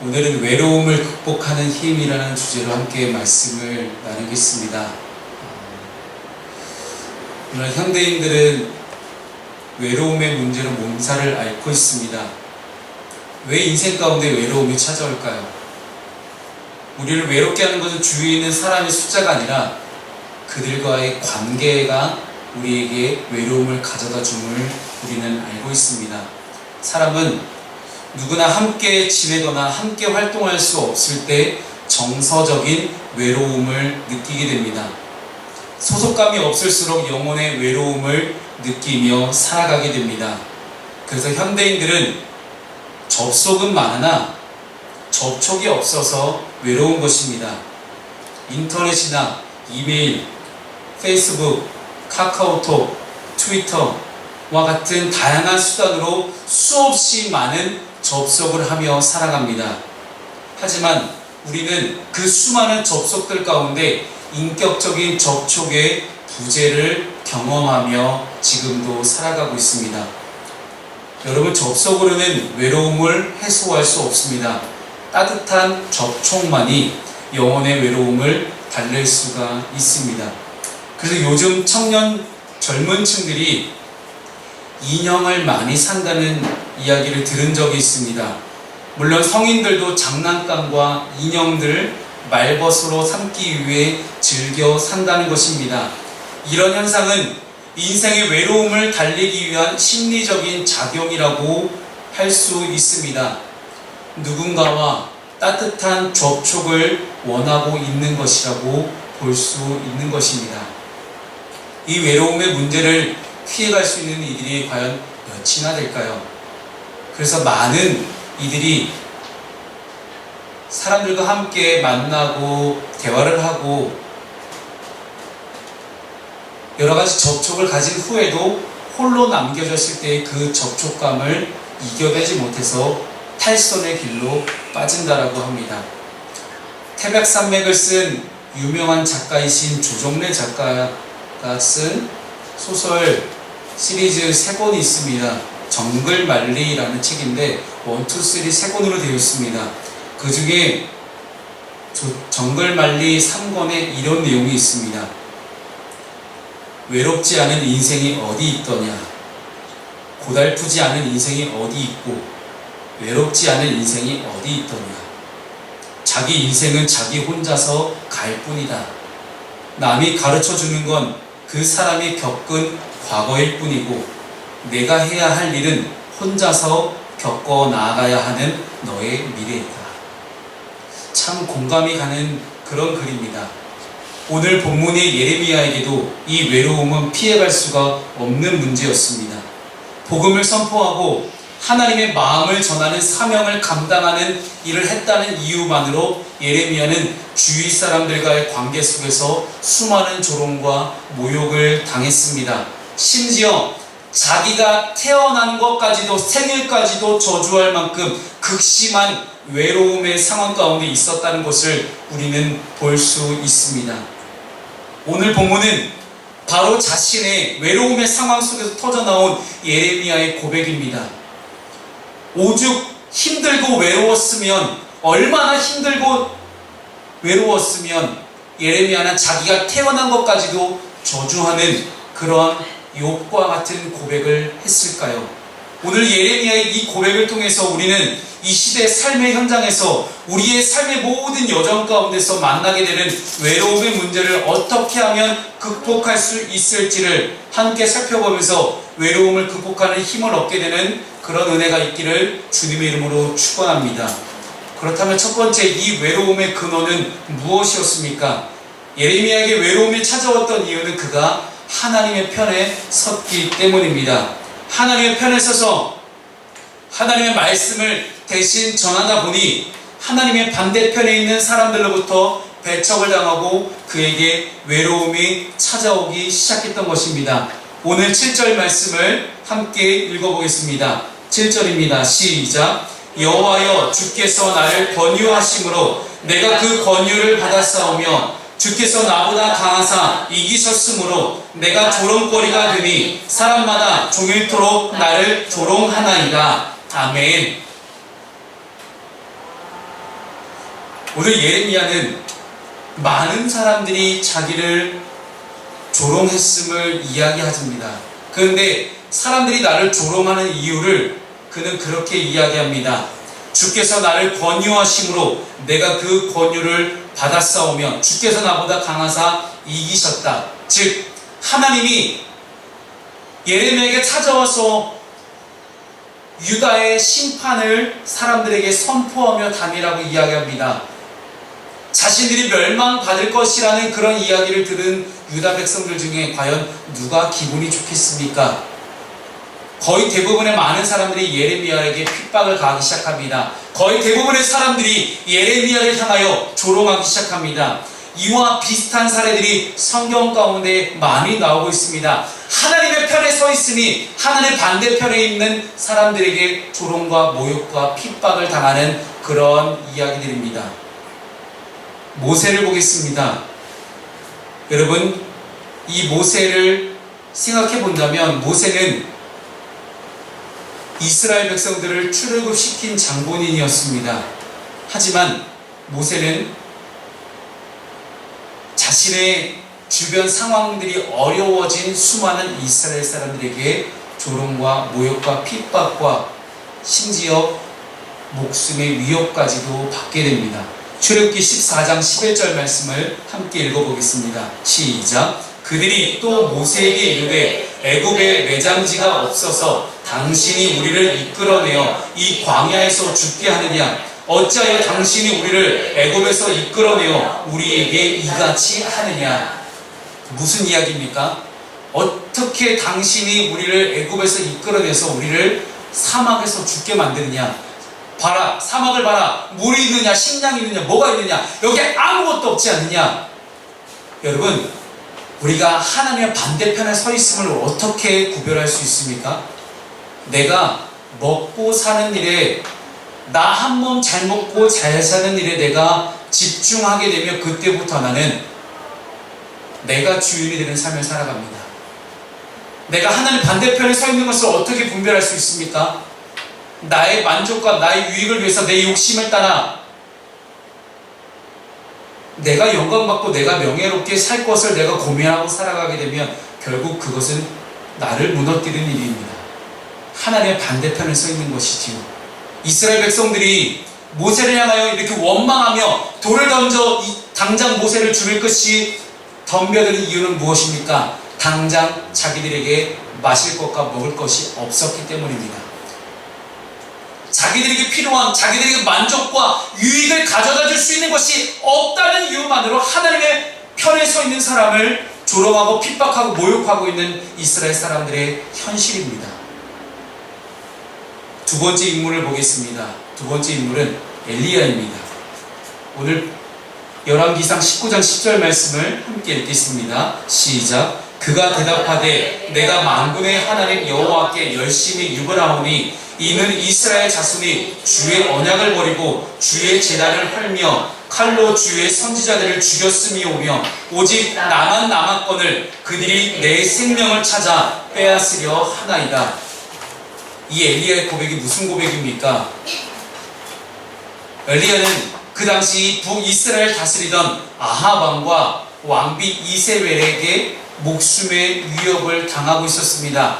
오늘은 외로움을 극복하는 힘이라는 주제로 함께 말씀을 나누겠습니다. 오늘 현대인들은 외로움의 문제로 몸살을 앓고 있습니다. 왜 인생 가운데 외로움이 찾아올까요? 우리를 외롭게 하는 것은 주위에 있는 사람의 숫자가 아니라 그들과의 관계가 우리에게 외로움을 가져다 줌을 우리는 알고 있습니다. 사람은 누구나 함께 지내거나 함께 활동할 수 없을 때 정서적인 외로움을 느끼게 됩니다. 소속감이 없을수록 영혼의 외로움을 느끼며 살아가게 됩니다. 그래서 현대인들은 접속은 많으나 접촉이 없어서 외로운 것입니다. 인터넷이나 이메일, 페이스북, 카카오톡, 트위터와 같은 다양한 수단으로 수없이 많은 접속을 하며 살아갑니다. 하지만 우리는 그 수많은 접속들 가운데 인격적인 접촉의 부재를 경험하며 지금도 살아가고 있습니다. 여러분, 접속으로는 외로움을 해소할 수 없습니다. 따뜻한 접촉만이 영혼의 외로움을 달랠 수가 있습니다. 그래서 요즘 청년 젊은 층들이 인형을 많이 산다는 이야기를 들은 적이 있습니다. 물론 성인들도 장난감과 인형들을 말벗으로 삼기 위해 즐겨 산다는 것입니다. 이런 현상은 인생의 외로움을 달래기 위한 심리적인 작용이라고 할 수 있습니다. 누군가와 따뜻한 접촉을 원하고 있는 것이라고 볼 수 있는 것입니다. 이 외로움의 문제를 피해갈 수 있는 이들이 과연 몇이나 될까요? 그래서 많은 이들이 사람들과 함께 만나고 대화를 하고 여러 가지 접촉을 가진 후에도 홀로 남겨졌을 때의 그 접촉감을 이겨내지 못해서 탈선의 길로 빠진다라고 합니다. 태백산맥을 쓴 유명한 작가이신 조정래 작가가 쓴 소설 시리즈 3권이 있습니다. 정글만리라는 책인데 1, 2, 3 3권으로 되어 있습니다. 그 중에 정글만리 3권에 이런 내용이 있습니다. 외롭지 않은 인생이 어디 있더냐, 고달프지 않은 인생이 어디 있고 외롭지 않은 인생이 어디 있더냐, 자기 인생은 자기 혼자서 갈 뿐이다. 남이 가르쳐주는 건 그 사람이 겪은 과거일 뿐이고 내가 해야 할 일은 혼자서 겪어 나아가야 하는 너의 미래이다. 참 공감이 가는 그런 글입니다. 오늘 본문의 예레미야에게도 이 외로움은 피해갈 수가 없는 문제였습니다. 복음을 선포하고 하나님의 마음을 전하는 사명을 감당하는 일을 했다는 이유만으로 예레미야는 주위 사람들과의 관계 속에서 수많은 조롱과 모욕을 당했습니다. 심지어 자기가 태어난 것까지도 생일까지도 저주할 만큼 극심한 외로움의 상황 가운데 있었다는 것을 우리는 볼 수 있습니다. 오늘 본문은 바로 자신의 외로움의 상황 속에서 터져나온 예레미야의 고백입니다. 오죽 힘들고 외로웠으면, 얼마나 힘들고 외로웠으면 예레미야는 자기가 태어난 것까지도 저주하는 그러한 욥과 같은 고백을 했을까요? 오늘 예레미야의 이 고백을 통해서 우리는 이 시대의 삶의 현장에서 우리의 삶의 모든 여정 가운데서 만나게 되는 외로움의 문제를 어떻게 하면 극복할 수 있을지를 함께 살펴보면서 외로움을 극복하는 힘을 얻게 되는 그런 은혜가 있기를 주님의 이름으로 축원합니다. 그렇다면 첫 번째, 이 외로움의 근원은 무엇이었습니까? 예레미야에게 외로움이 찾아왔던 이유는 그가 하나님의 편에 섰기 때문입니다. 하나님의 편에 서서 하나님의 말씀을 대신 전하다 보니 하나님의 반대편에 있는 사람들로부터 배척을 당하고 그에게 외로움이 찾아오기 시작했던 것입니다. 오늘 7절 말씀을 함께 읽어보겠습니다. 7절입니다. 시작. 여호와여, 주께서 나를 권유하심으로 내가 그 권유를 받았사오며 주께서 나보다 강하사 이기셨으므로 내가 조롱거리가 되니 사람마다 종일토록 나를 조롱하나이다. 아멘. 오늘 예레미야는 많은 사람들이 자기를 조롱했음을 이야기하십니다. 그런데 사람들이 나를 조롱하는 이유를 그는 그렇게 이야기합니다. 주께서 나를 권유하심으로 내가 그 권유를 받았사오며 주께서 나보다 강하사 이기셨다. 즉 하나님이 예레미야에게 찾아와서 유다의 심판을 사람들에게 선포하며 다니라고 이야기합니다. 자신들이 멸망받을 것이라는 그런 이야기를 들은 유다 백성들 중에 과연 누가 기분이 좋겠습니까? 거의 대부분의 많은 사람들이 예레미야에게 핍박을 가하기 시작합니다. 거의 대부분의 사람들이 예레미야를 향하여 조롱하기 시작합니다. 이와 비슷한 사례들이 성경 가운데 많이 나오고 있습니다. 하나님의 편에 서 있으니 하나님의 반대편에 있는 사람들에게 조롱과 모욕과 핍박을 당하는 그런 이야기들입니다. 모세를 보겠습니다. 여러분, 이 모세를 생각해 본다면 모세는 이스라엘 백성들을 출애굽시킨 장본인이었습니다. 하지만 모세는 자신의 주변 상황들이 어려워진 수많은 이스라엘 사람들에게 조롱과 모욕과 핍박과 심지어 목숨의 위협까지도 받게 됩니다. 출애굽기 14장 11절 말씀을 함께 읽어보겠습니다. 시작. 그들이 또 모세에게 이르되 애굽에 매장지가 없어서 당신이 우리를 이끌어내어 이 광야에서 죽게 하느냐? 어찌하여 당신이 우리를 애굽에서 이끌어내어 우리에게 이같이 하느냐? 무슨 이야기입니까? 어떻게 당신이 우리를 애굽에서 이끌어내서 우리를 사막에서 죽게 만드느냐? 봐라, 사막을 봐라. 물이 있느냐, 식량이 있느냐, 뭐가 있느냐? 여기 아무것도 없지 않느냐? 여러분, 우리가 하나님의 반대편에 서 있음을 어떻게 구별할 수 있습니까? 내가 먹고 사는 일에, 나 한 몸 잘 먹고 잘 사는 일에 내가 집중하게 되면 그때부터 나는 내가 주인이 되는 삶을 살아갑니다. 내가 하나님 반대편에 서 있는 것을 어떻게 분별할 수 있습니까? 나의 만족과 나의 유익을 위해서 내 욕심을 따라 내가 영광받고 내가 명예롭게 살 것을 내가 고민하고 살아가게 되면 결국 그것은 나를 무너뜨리는 일입니다. 하나님의 반대편에 서 있는 것이지요. 이스라엘 백성들이 모세를 향하여 이렇게 원망하며 돌을 던져 당장 모세를 죽일 것이 덤벼드는 이유는 무엇입니까? 당장 자기들에게 마실 것과 먹을 것이 없었기 때문입니다. 자기들에게 필요한, 자기들에게 만족과 유익을 가져다 줄 수 있는 것이 없다는 이유만으로 하나님의 편에 서 있는 사람을 조롱하고 핍박하고 모욕하고 있는 이스라엘 사람들의 현실입니다. 두 번째 인물을 보겠습니다. 두 번째 인물은 엘리야입니다. 오늘 열왕기상 19장 10절 말씀을 함께 읽겠습니다. 시작. 그가 대답하되 내가 만군의 하나님 여호와께 열심히 유언하오니 이는 이스라엘 자손이 주의 언약을 버리고 주의 제단을 헐며 칼로 주의 선지자들을 죽였음이오며 오직 나만 남았거늘 그들이 내 생명을 찾아 빼앗으려 하나이다. 이 엘리야의 고백이 무슨 고백입니까? 엘리야는 그 당시 북이스라엘 다스리던 아합 왕과 왕비 이세벨에게 목숨의 위협을 당하고 있었습니다.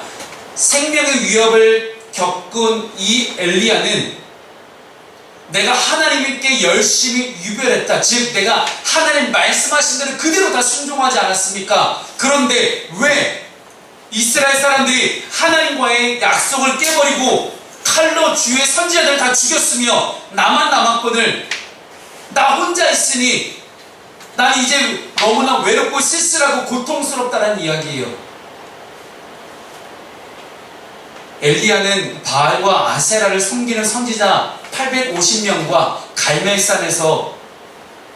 생명의 위협을 겪은 이 엘리야는 내가 하나님께 열심히 유별했다. 즉 내가 하나님 말씀하신 대로 그대로 다 순종하지 않았습니까? 그런데 왜 이스라엘 사람들이 하나님과의 약속을 깨버리고 칼로 주의 선지자들을 다 죽였으며 나만 남았거늘 나 혼자 있으니 난 이제 너무나 외롭고 쓸쓸하고 고통스럽다는 이야기예요. 엘리야는 바알과 아세라를 섬기는 선지자 850명과 갈멜산에서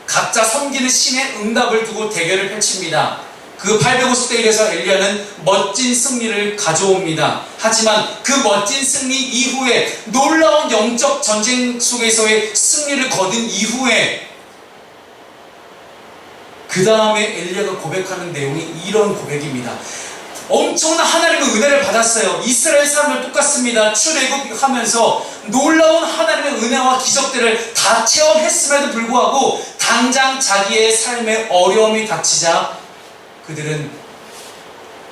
각자 섬기는 신의 응답을 두고 대결을 펼칩니다. 그 850대 1에서 엘리야는 멋진 승리를 가져옵니다. 하지만 그 멋진 승리 이후에 놀라운 영적 전쟁 속에서의 승리를 거둔 이후에 그 다음에 엘리야가 고백하는 내용이 이런 고백입니다. 엄청난 하나님의 은혜를 받았어요. 이스라엘 사람들 똑같습니다. 출애굽하면서 놀라운 하나님의 은혜와 기적들을 다 체험했음에도 불구하고 당장 자기의 삶에 어려움이 닥치자 그들은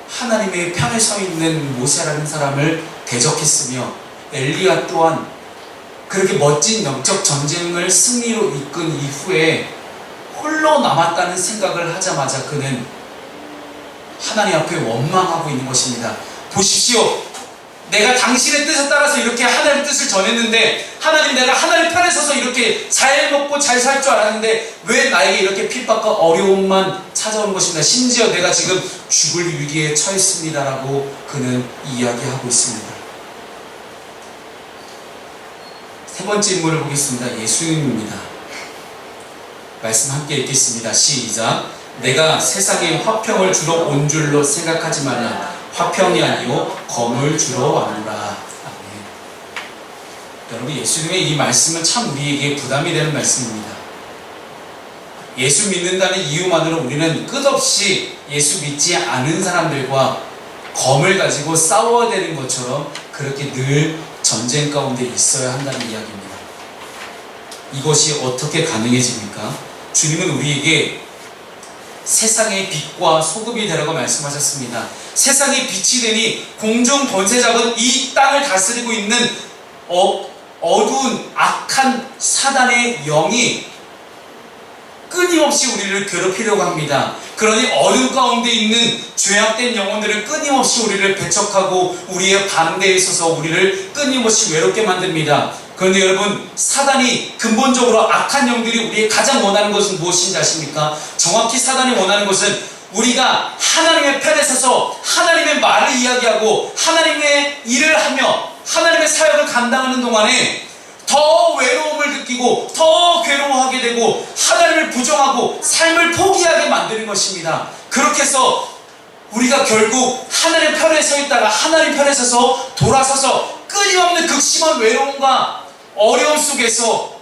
하나님의 편에 서 있는 모세라는 사람을 대적했으며, 엘리야 또한 그렇게 멋진 영적 전쟁을 승리로 이끈 이후에 홀로 남았다는 생각을 하자마자 그는 하나님 앞에 원망하고 있는 것입니다. 보십시오. 내가 당신의 뜻에 따라서 이렇게 하나님의 뜻을 전했는데, 하나님, 내가 하나님 편에 서서 이렇게 잘 먹고 잘 살 줄 알았는데 왜 나에게 이렇게 핍박과 어려움만 찾아오는 것입니다. 심지어 내가 지금 죽을 위기에 처했습니다라고 그는 이야기하고 있습니다. 세 번째 인물을 보겠습니다. 예수님입니다. 말씀 함께 읽겠습니다. 시작. 내가 세상에 화평을 주러 온 줄로 생각하지 마라. 화평이 아니요 검을 주러 왔노라. 아멘. 여러분, 예수님의 이 말씀은 참 우리에게 부담이 되는 말씀입니다. 예수 믿는다는 이유만으로 우리는 끝없이 예수 믿지 않은 사람들과 검을 가지고 싸워야 되는 것처럼 그렇게 늘 전쟁 가운데 있어야 한다는 이야기입니다. 이것이 어떻게 가능해집니까? 주님은 우리에게 세상의 빛과 소금이 되라고 말씀하셨습니다. 세상의 빛이 되니 공중 권세 잡은 이 땅을 다스리고 있는 어두운 악한 사단의 영이 끊임없이 우리를 괴롭히려고 합니다. 그러니 어둠 가운데 있는 죄악된 영혼들을 끊임없이 우리를 배척하고 우리의 반대에 서서 우리를 끊임없이 외롭게 만듭니다. 그런데 여러분, 사단이 근본적으로 악한 영들이 우리의 가장 원하는 것은 무엇인지 아십니까? 정확히 사단이 원하는 것은 우리가 하나님의 편에 서서 하나님의 말을 이야기하고 하나님의 일을 하며 하나님의 사역을 감당하는 동안에 더 외로움을 느끼고 더 괴로워하게 되고 하나님을 부정하고 삶을 포기하게 만드는 것입니다. 그렇게 해서 우리가 결국 하나님 편에 서 있다가 하나님 편에 서서 돌아서서 끊임없는 극심한 외로움과 어려움 속에서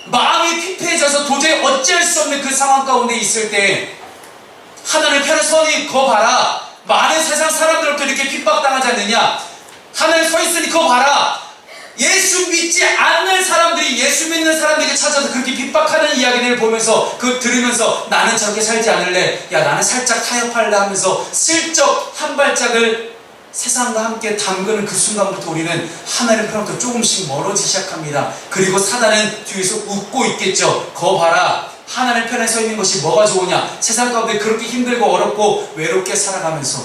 마음이 피폐해져서 도저히 어찌할 수 없는 그 상황 가운데 있을 때 하나님 편에 서니 거 봐라. 많은 세상 사람들로부터 이렇게 핍박당하지 않느냐. 하나님 서 있으니 거 봐라. 예수 믿지 않는 사람들이 예수 믿는 사람들에게 찾아서 그렇게 핍박하는 이야기를 보면서 들으면서 나는 저렇게 살지 않을래. 야, 나는 살짝 타협할래 하면서 슬쩍 한 발짝을 세상과 함께 담그는 그 순간부터 우리는 하나님 편부터 조금씩 멀어지기 시작합니다. 그리고 사단은 뒤에서 웃고 있겠죠. 거 봐라. 하나님 편에 서 있는 것이 뭐가 좋으냐. 세상 가운데 그렇게 힘들고 어렵고 외롭게 살아가면서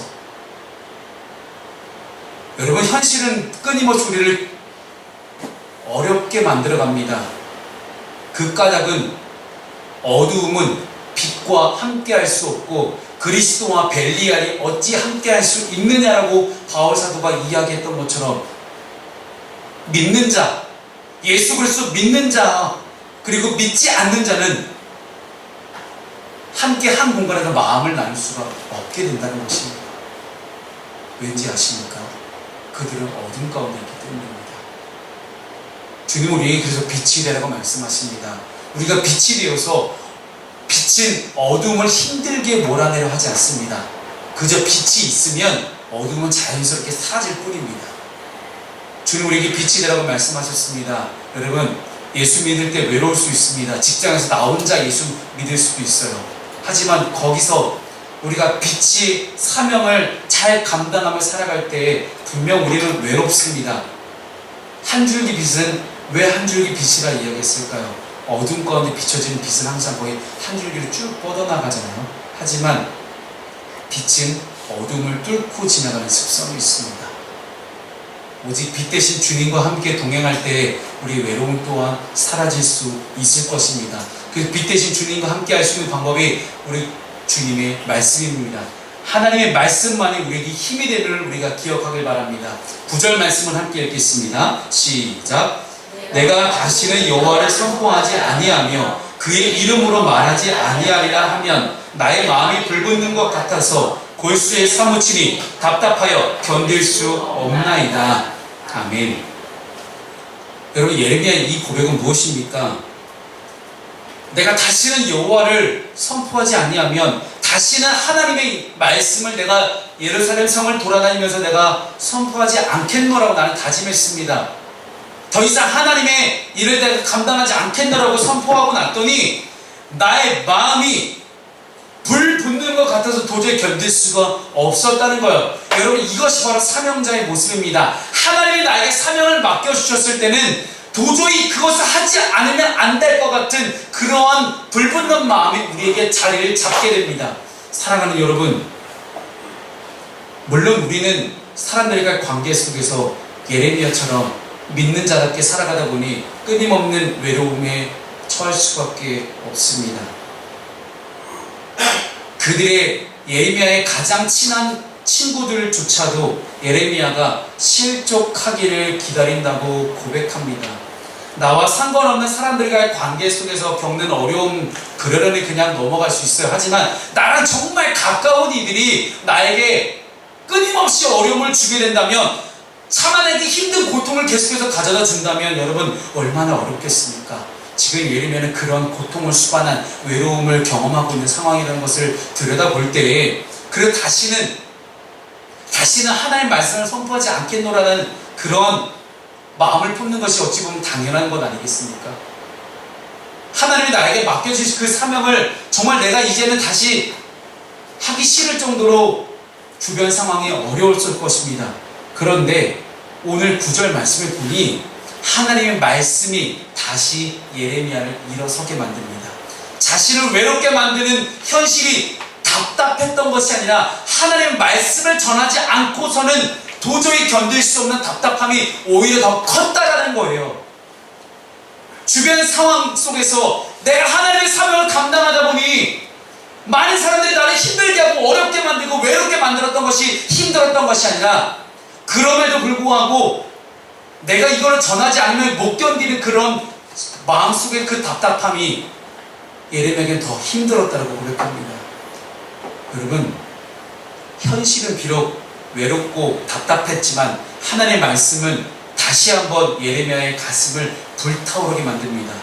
여러분, 현실은 끊임없이 우리를 어렵게 만들어갑니다. 그 까닭은 어두움은 빛과 함께할 수 없고 그리스도와 벨리알이 어찌 함께할 수 있느냐라고 바울 사도가 이야기했던 것처럼 믿는 자, 예수 그리스도 믿는 자 그리고 믿지 않는 자는 함께 한 공간에서 마음을 나눌 수가 없게 된다는 것입니다. 왠지 아십니까? 그들은 어둠 가운데 있기 때문입니다. 주님은 우리에게 그래서 빛이 되라고 말씀하십니다. 우리가 빛이 되어서 빛은 어둠을 힘들게 몰아내려 하지 않습니다. 그저 빛이 있으면 어둠은 자연스럽게 사라질 뿐입니다. 주님 우리에게 빛이 되라고 말씀하셨습니다. 여러분, 예수 믿을 때 외로울 수 있습니다. 직장에서 나 혼자 예수 믿을 수도 있어요. 하지만 거기서 우리가 빛이 사명을 잘 감당하며 살아갈 때 분명 우리는 외롭습니다. 한 줄기 빛은 왜 한 줄기 빛이라 이야기했을까요? 어둠 가운데 비춰지는 빛은 항상 거의 한 줄기로 쭉 뻗어나가잖아요. 하지만 빛은 어둠을 뚫고 지나가는 습성이 있습니다. 오직 빛 대신 주님과 함께 동행할 때 우리의 외로움 또한 사라질 수 있을 것입니다. 그 빛 대신 주님과 함께 할 수 있는 방법이 우리 주님의 말씀입니다. 하나님의 말씀만이 우리에게 힘이 되는 우리가 기억하길 바랍니다. 9절 말씀을 함께 읽겠습니다. 시작. 내가 다시는 여호와를 선포하지 아니하며 그의 이름으로 말하지 아니하리라 하면 나의 마음이 불붙는 것 같아서 골수에 사무치니 답답하여 견딜 수 없나이다. 아멘. 여러분, 예레미야의 이 고백은 무엇입니까? 내가 다시는 여호와를 선포하지 아니하면 다시는 하나님의 말씀을 내가 예루살렘 성을 돌아다니면서 내가 선포하지 않겠노라고 나는 다짐했습니다. 더 이상 하나님의 일을 내가 감당하지 않겠노라고 선포하고 났더니 나의 마음이 불 붙는 것 같아서 도저히 견딜 수가 없었다는 거예요. 여러분, 이것이 바로 사명자의 모습입니다. 하나님이 나에게 사명을 맡겨주셨을 때는 도저히 그것을 하지 않으면 안 될 것 같은 그러한 불붙는 마음이 우리에게 자리를 잡게 됩니다. 사랑하는 여러분, 물론 우리는 사람들과의 관계 속에서 예레미야처럼 믿는 자답게 살아가다 보니 끊임없는 외로움에 처할 수밖에 없습니다. 그들의 예레미야의 가장 친한 친구들조차도 예레미야가 실족하기를 기다린다고 고백합니다. 나와 상관없는 사람들과의 관계 속에서 겪는 어려움 그러려니 그냥 넘어갈 수 있어요. 하지만 나랑 정말 가까운 이들이 나에게 끊임없이 어려움을 주게 된다면, 참아내기 힘든 고통을 계속해서 가져다 준다면 여러분 얼마나 어렵겠습니까? 지금 예레미야는 그런 고통을 수반한 외로움을 경험하고 있는 상황이라는 것을 들여다볼 때에, 그리고 다시는 하나님의 말씀을 선포하지 않겠노라는 그런 마음을 품는 것이 어찌 보면 당연한 것 아니겠습니까? 하나님이 나에게 맡겨주신 그 사명을 정말 내가 이제는 다시 하기 싫을 정도로 주변 상황이 어려웠을 것입니다. 그런데 오늘 9절 말씀을 보니 하나님의 말씀이 다시 예레미야를 일어서게 만듭니다. 자신을 외롭게 만드는 현실이 답답했던 것이 아니라 하나님의 말씀을 전하지 않고서는 도저히 견딜 수 없는 답답함이 오히려 더 컸다라는 거예요. 주변 상황 속에서 내가 하나님의 사명을 감당하다 보니 많은 사람들이 나를 힘들게 하고 어렵게 만들고 외롭게 만들었던 것이 힘들었던 것이 아니라, 그럼에도 불구하고 내가 이걸 전하지 않으면 못 견디는 그런 마음속의 그 답답함이 예레미야에게는 더 힘들었다고 고백합니다. 여러분, 현실은 비록 외롭고 답답했지만 하나님의 말씀은 다시 한번 예레미야의 가슴을 불타오르게 만듭니다.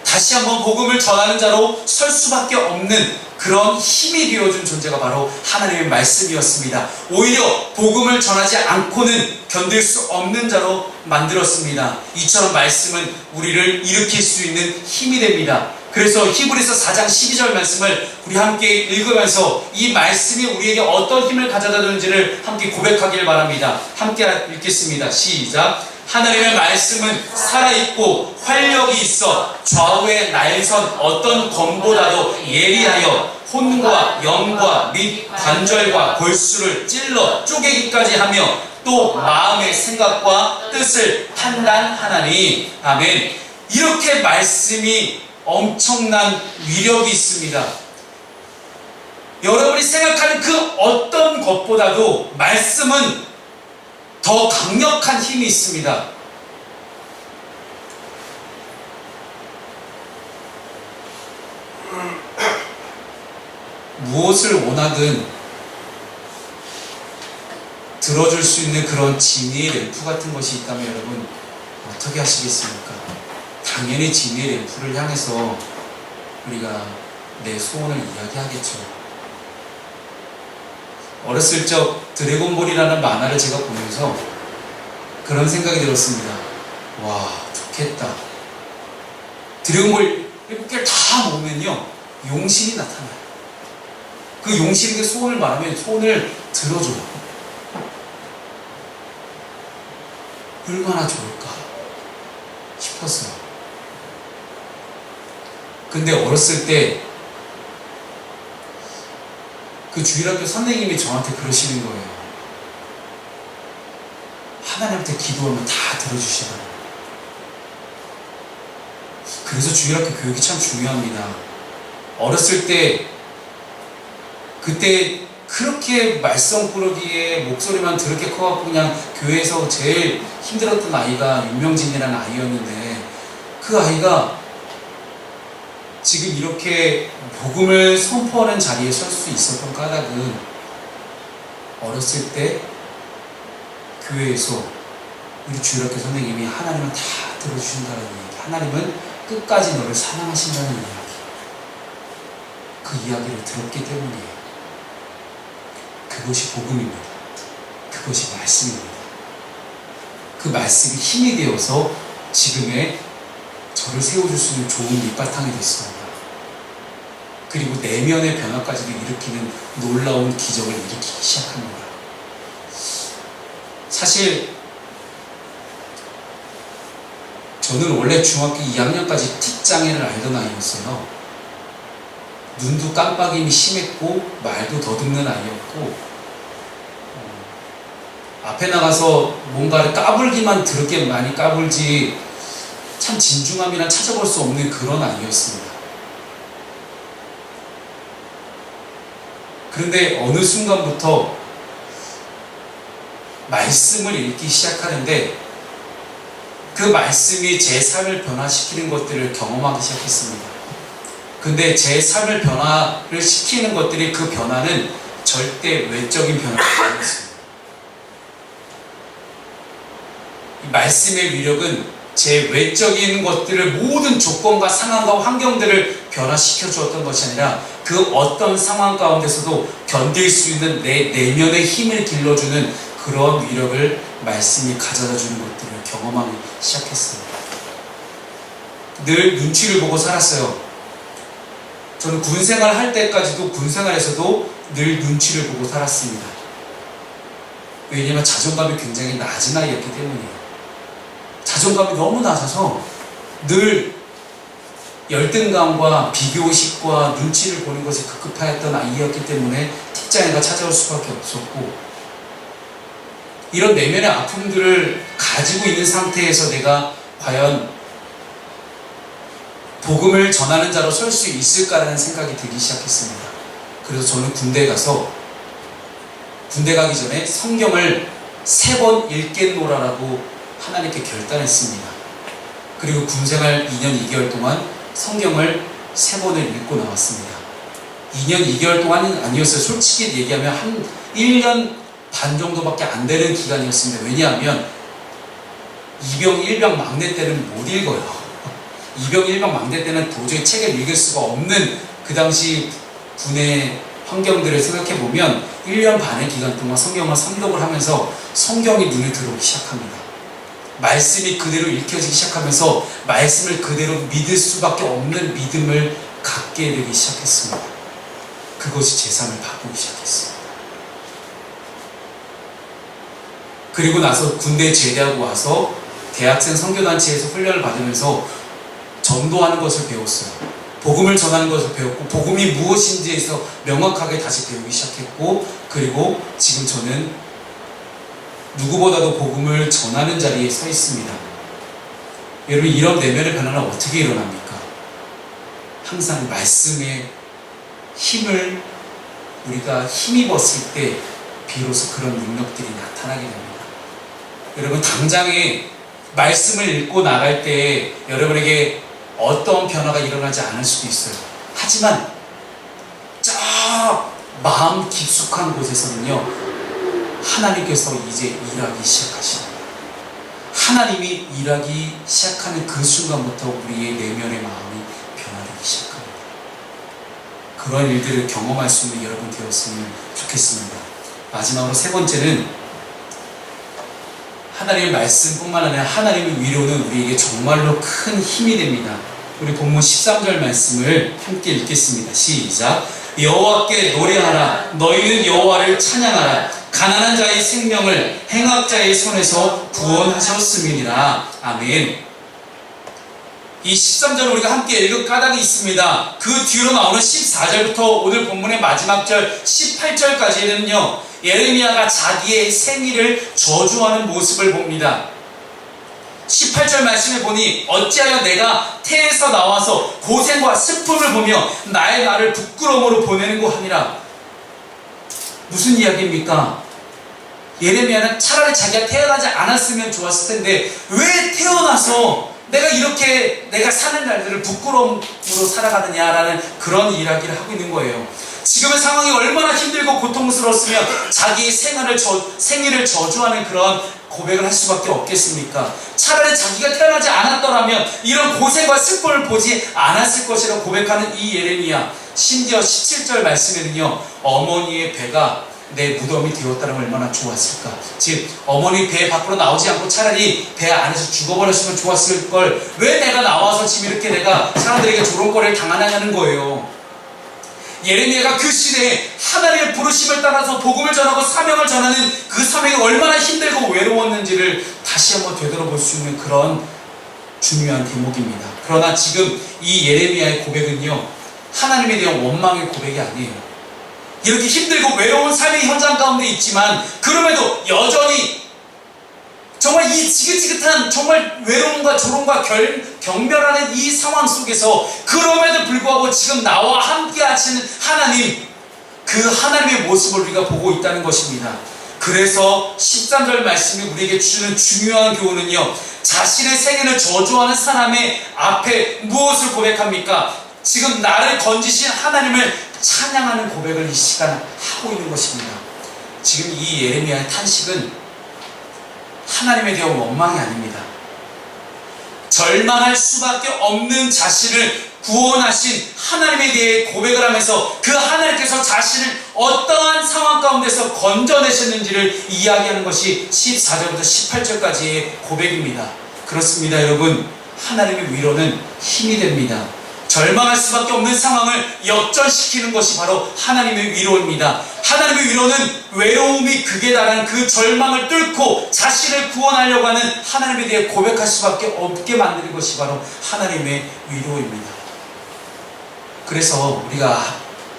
다시 한번 복음을 전하는 자로 설 수밖에 없는 그런 힘이 되어준 존재가 바로 하나님의 말씀이었습니다. 오히려 복음을 전하지 않고는 견딜 수 없는 자로 만들었습니다. 이처럼 말씀은 우리를 일으킬 수 있는 힘이 됩니다. 그래서 히브리서 4장 12절 말씀을 우리 함께 읽으면서 이 말씀이 우리에게 어떤 힘을 가져다 주는지를 함께 고백하길 바랍니다. 함께 읽겠습니다. 시작. 하나님의 말씀은 살아있고 활력이 있어 좌우의 날선 어떤 검보다도 예리하여 혼과 영과 및 관절과 골수를 찔러 쪼개기까지 하며 또 마음의 생각과 뜻을 판단하나니. 아멘. 이렇게 말씀이 엄청난 위력이 있습니다. 여러분이 생각하는 그 어떤 것보다도 말씀은 더 강력한 힘이 있습니다. 무엇을 원하든 들어줄 수 있는 그런 진리의 램프 같은 것이 있다면 여러분 어떻게 하시겠습니까? 당연히 진리의 램프를 향해서 우리가 내 소원을 이야기하겠죠. 어렸을 적 드래곤볼이라는 만화를 제가 보면서 그런 생각이 들었습니다. 와, 좋겠다. 드래곤볼 7개를 다 모으면요 용신이 나타나요. 그 용신에게 소원을 말하면 소원을 들어줘요. 얼마나 좋을까 싶었어요. 근데 어렸을 때 그 주일학교 선생님이 저한테 그러시는 거예요. 하나님한테 기도하면 다 들어주시더라고요. 그래서 주일학교 교육이 참 중요합니다. 어렸을 때 그때 그렇게 말썽 부르기에 목소리만 더럽게 커갖고 그냥 교회에서 제일 힘들었던 아이가 윤명진이라는 아이였는데, 그 아이가 지금 이렇게 복음을 선포하는 자리에 설 수 있었던 까닭은 어렸을 때 교회에서 우리 주일학교 선생님이 하나님은 다 들어주신다는 얘기, 하나님은 끝까지 너를 사랑하신다는 이야기, 그 이야기를 들었기 때문이에요. 그것이 복음입니다. 그것이 말씀입니다. 그 말씀이 힘이 되어서 지금의 저를 세워줄 수 있는 좋은 밑바탕이 됐습니다. 그리고 내면의 변화까지도 일으키는 놀라운 기적을 일으키기 시작합니다. 사실 저는 원래 중학교 2학년까지 틱장애를 앓던 아이였어요. 눈도 깜빡임이 심했고 말도 더듬는 아이였고 앞에 나가서 뭔가를 까불기만 더럽게 많이 까불지 참 진중함이란 찾아볼 수 없는 그런 아이였습니다. 그런데 어느 순간부터 말씀을 읽기 시작하는데 그 말씀이 제 삶을 변화시키는 것들을 경험하기 시작했습니다. 근데 제 삶을 변화를 시키는 것들이 그 변화는 절대 외적인 변화가 아니었습니다. 이 말씀의 위력은 제 외적인 것들을 모든 조건과 상황과 환경들을 변화시켜 주었던 것이 아니라 그 어떤 상황 가운데서도 견딜 수 있는 내 내면의 힘을 길러주는 그런 위력을 말씀이 가져다 주는 것들을 경험하기 시작했습니다. 늘 눈치를 보고 살았어요. 저는 군생활 할 때까지도 군생활에서도 늘 눈치를 보고 살았습니다. 왜냐하면 자존감이 굉장히 낮은 아이였기 때문이에요. 자존감이 너무 낮아서 늘 열등감과 비교의식과 눈치를 보는 것에 급급하였던 아이였기 때문에 틱장애가 찾아올 수밖에 없었고, 이런 내면의 아픔들을 가지고 있는 상태에서 내가 과연 복음을 전하는 자로 설 수 있을까라는 생각이 들기 시작했습니다. 그래서 저는 군대에 가서 군대 가기 전에 성경을 3번 읽겠노라라고 하나님께 결단했습니다. 그리고 군생활 2년 2개월 동안 성경을 3번을 읽고 나왔습니다. 2년 2개월 동안은 아니었어요. 솔직히 얘기하면 한 1년 반 정도밖에 안 되는 기간이었습니다. 왜냐하면 이병 1병 막내 때는 못 읽어요. 이병 1병 막내 때는 도저히 책을 읽을 수가 없는 그 당시 군의 환경들을 생각해보면 1년 반의 기간 동안 성경을 삼독을 하면서 성경이 눈에 들어오기 시작합니다. 말씀이 그대로 읽혀지기 시작하면서 말씀을 그대로 믿을 수밖에 없는 믿음을 갖게 되기 시작했습니다. 그것이 제 삶을 바꾸기 시작했습니다. 그리고 나서 군대 제대하고 와서 대학생 선교단체에서 훈련을 받으면서 전도하는 것을 배웠어요. 복음을 전하는 것을 배웠고, 복음이 무엇인지에서 명확하게 다시 배우기 시작했고, 그리고 지금 저는 누구보다도 복음을 전하는 자리에 서 있습니다. 여러분, 이런 내면의 변화는 어떻게 일어납니까? 항상 말씀의 힘을 우리가 힘입었을 때 비로소 그런 능력들이 나타나게 됩니다. 여러분, 당장에 말씀을 읽고 나갈 때 여러분에게 어떤 변화가 일어나지 않을 수도 있어요. 하지만 저 마음 깊숙한 곳에서는요, 하나님께서 이제 일하기 시작하십니다. 하나님이 일하기 시작하는 그 순간부터 우리의 내면의 마음이 변화되기 시작합니다. 그런 일들을 경험할 수 있는 여러분 되었으면 좋겠습니다. 마지막으로 3번째는 하나님의 말씀뿐만 아니라 하나님의 위로는 우리에게 정말로 큰 힘이 됩니다. 우리 본문 13절 말씀을 함께 읽겠습니다. 시작. 여호와께 노래하라. 너희는 여호와를 찬양하라. 가난한 자의 생명을 행악자의 손에서 구원하셨음이니라. 아멘. 이 13절을 우리가 함께 읽을 까닭이 있습니다. 그 뒤로 나오는 14절부터 오늘 본문의 마지막 절 18절까지는요, 예레미야가 자기의 생일을 저주하는 모습을 봅니다. 18절 말씀에 보니 어찌하여 내가 태에서 나와서 고생과 슬픔을 보며 나의 나를 부끄러움으로 보내는고 하니라. 무슨 이야기입니까? 예레미야는 차라리 자기가 태어나지 않았으면 좋았을 텐데 왜 태어나서 내가 이렇게 내가 사는 날들을 부끄러움으로 살아가느냐라는 그런 이야기를 하고 있는 거예요. 지금의 상황이 얼마나 힘들고 고통스러웠으면 자기 생일을 저주하는 그런 고백을 할 수밖에 없겠습니까? 차라리 자기가 태어나지 않았더라면 이런 고생과 슬픔을 보지 않았을 것이라고 고백하는 이 예레미야. 심지어 17절 말씀에는요, 어머니의 배가 내 무덤이 되었다는 얼마나 좋았을까. 즉 어머니 배 밖으로 나오지 않고 차라리 배 안에서 죽어버렸으면 좋았을 걸 왜 내가 나와서 지금 이렇게 내가 사람들에게 조롱거리를 당하냐는 거예요. 예레미야가 그 시대에 하나님의 부르심을 따라서 복음을 전하고 사명을 전하는 그 사명이 얼마나 힘들고 외로웠는지를 다시 한번 되돌아볼 수 있는 그런 중요한 대목입니다. 그러나 지금 이 예레미야의 고백은요, 하나님에 대한 원망의 고백이 아니에요. 이렇게 힘들고 외로운 삶의 현장 가운데 있지만 그럼에도 여전히 정말 이 지긋지긋한 정말 외로움과 조롱과 경멸하는 이 상황 속에서 그럼에도 불구하고 지금 나와 함께 하시는 하나님, 그 하나님의 모습을 우리가 보고 있다는 것입니다. 그래서 13절 말씀이 우리에게 주는 중요한 교훈은요, 자신의 생애를 저주하는 사람의 앞에 무엇을 고백합니까? 지금 나를 건지신 하나님을 찬양하는 고백을 이 시간 하고 있는 것입니다. 지금 이 예레미야의 탄식은 하나님에 대한 원망이 아닙니다. 절망할 수밖에 없는 자신을 구원하신 하나님에 대해 고백을 하면서 그 하나님께서 자신을 어떠한 상황 가운데서 건져내셨는지를 이야기하는 것이 14절부터 18절까지의 고백입니다. 그렇습니다, 여러분. 하나님의 위로는 힘이 됩니다. 절망할 수밖에 없는 상황을 역전시키는 것이 바로 하나님의 위로입니다. 하나님의 위로는 외로움이 극에 달한 그 절망을 뚫고 자신을 구원하려고 하는 하나님에 대해 고백할 수밖에 없게 만드는 것이 바로 하나님의 위로입니다. 그래서 우리가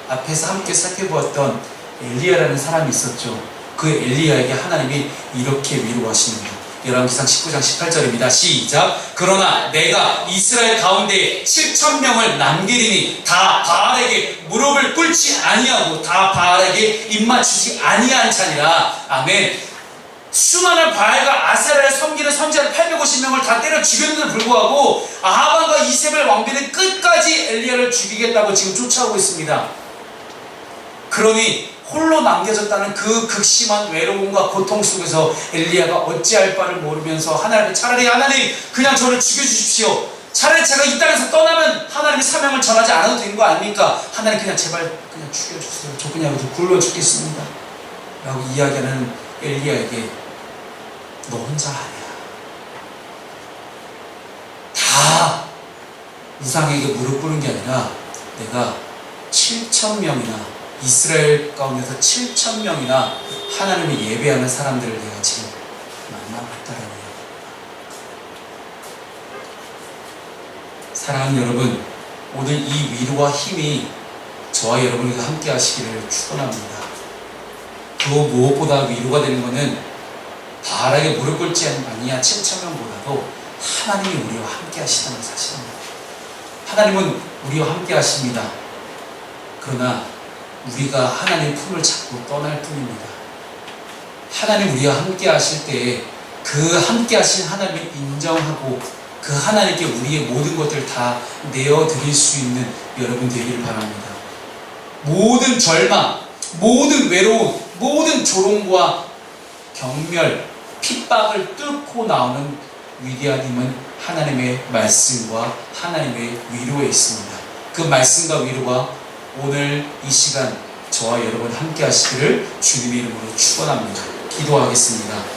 앞에서 함께 살펴보았던 엘리야라는 사람이 있었죠. 그 엘리야에게 하나님이 이렇게 위로하십니다. 열왕기상 19장 18절입니다. 시작. 그러나 내가 이스라엘 가운데 7,000명을 남기리니 다 바알에게 무릎을 꿇지 아니하고 다 바알에게 입맞추지 아니한 자니라. 아멘. 수많은 바알과 아세라를 섬기는 선지자 850명을 다 때려 죽였는데도 불구하고 아합과 이세벨 왕비는 끝까지 엘리야를 죽이겠다고 지금 쫓아오고 있습니다. 그러니 홀로 남겨졌다는 그 극심한 외로움과 고통 속에서 엘리야가 어찌할 바를 모르면서 하나님께 차라리 하나님 그냥 저를 죽여주십시오. 차라리 제가 이 땅에서 떠나면 하나님의 사명을 전하지 않아도 되는 거 아닙니까? 하나님 그냥 제발 그냥 죽여주세요. 저 그냥 굴러 죽겠습니다. 라고 이야기하는 엘리야에게 너 혼자 아니야. 다 우상에게 무릎 꿇는 게 아니라 내가 7,000명이나 이스라엘 가운데서 7,000명이나 하나님을 예배하는 사람들을 내가 지금 만나봤다라는 거예요. 사랑하는 여러분, 오늘 이 위로와 힘이 저와 여러분과 함께 하시기를 축원합니다. 그 무엇보다 위로가 되는 것은 바알에게 무릎 꿇지 아니한 7,000명보다도 하나님이 우리와 함께 하시다는 사실입니다. 하나님은 우리와 함께 하십니다. 그러나 우리가 하나님의 품을 잡고 떠날 뿐입니다. 하나님 우리와 함께 하실 때에 그 함께 하신 하나님을 인정하고 그 하나님께 우리의 모든 것들을 다 내어드릴 수 있는 여러분 되기를 바랍니다. 모든 절망, 모든 외로움, 모든 조롱과 경멸, 핍박을 뚫고 나오는 위대한 힘은 하나님의 말씀과 하나님의 위로에 있습니다. 그 말씀과 위로가 오늘 이 시간 저와 여러분 함께 하시기를 주님의 이름으로 축원합니다. 기도하겠습니다.